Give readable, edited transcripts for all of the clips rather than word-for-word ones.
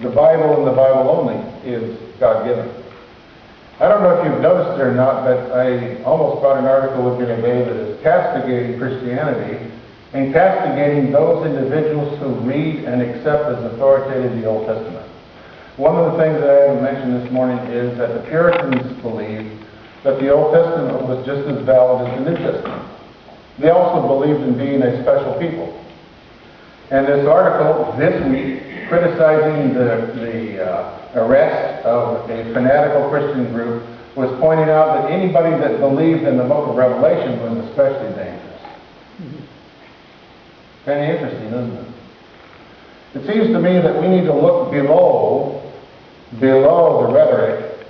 the Bible and the Bible only is God-given. I don't know if you've noticed it or not, but I almost brought an article with me today that is castigating Christianity and castigating those individuals who read and accept as authoritative the Old Testament. One of the things that I haven't mentioned this morning is that the Puritans believed that the Old Testament was just as valid as the New Testament. They also believed in being a special people. And this article this week, criticizing the arrest of a fanatical Christian group, was pointing out that anybody that believed in the book of Revelation was especially dangerous. Kind of interesting, isn't it? It seems to me that we need to look below the rhetoric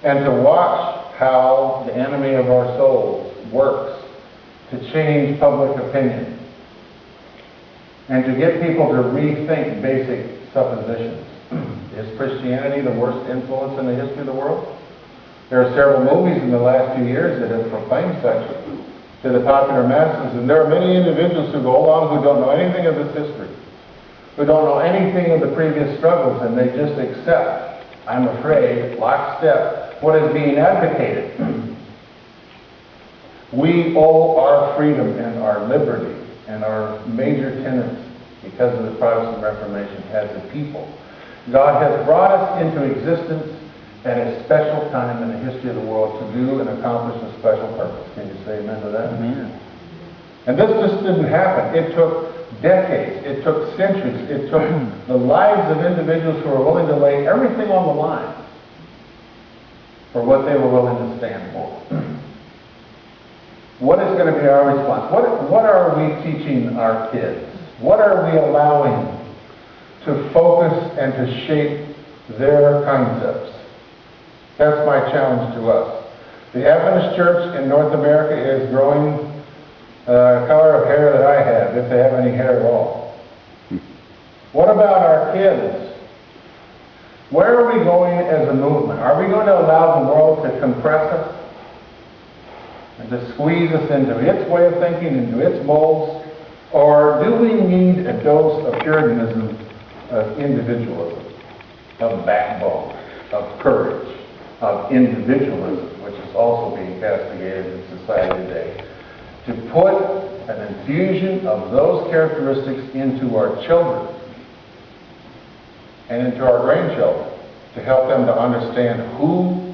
and to watch how the enemy of our souls works to change public opinion and to get people to rethink basic suppositions. Is Christianity the worst influence in the history of the world? There are several movies in the last few years that have proclaimed such to the popular masses, and there are many individuals who go along who don't know anything of this history, who don't know anything of the previous struggles, and they just accept, I'm afraid, lockstep, what is being advocated. We owe our freedom and our liberty and our major tenets because of the Protestant Reformation as a people. God has brought us into existence at a special time in the history of the world to do and accomplish a special purpose. Can you say amen to that? Amen. And this just didn't happen. It took decades, it took centuries, it took the lives of individuals who were willing to lay everything on the line for what they were willing to stand for. What is going to be our response? What are we teaching our kids? What are we allowing to focus and to shape their concepts? That's my challenge to us. The Adventist Church in North America is growing color of hair that I have, if they have any hair at all. What about our kids? Where are we going as a movement? Are we going to allow the world to compress us and to squeeze us into its way of thinking, into its molds? Or do we need a dose of Puritanism, of individualism, of backbone, of courage, of individualism, which is also being castigated in society today, to put an infusion of those characteristics into our children and into our grandchildren to help them to understand who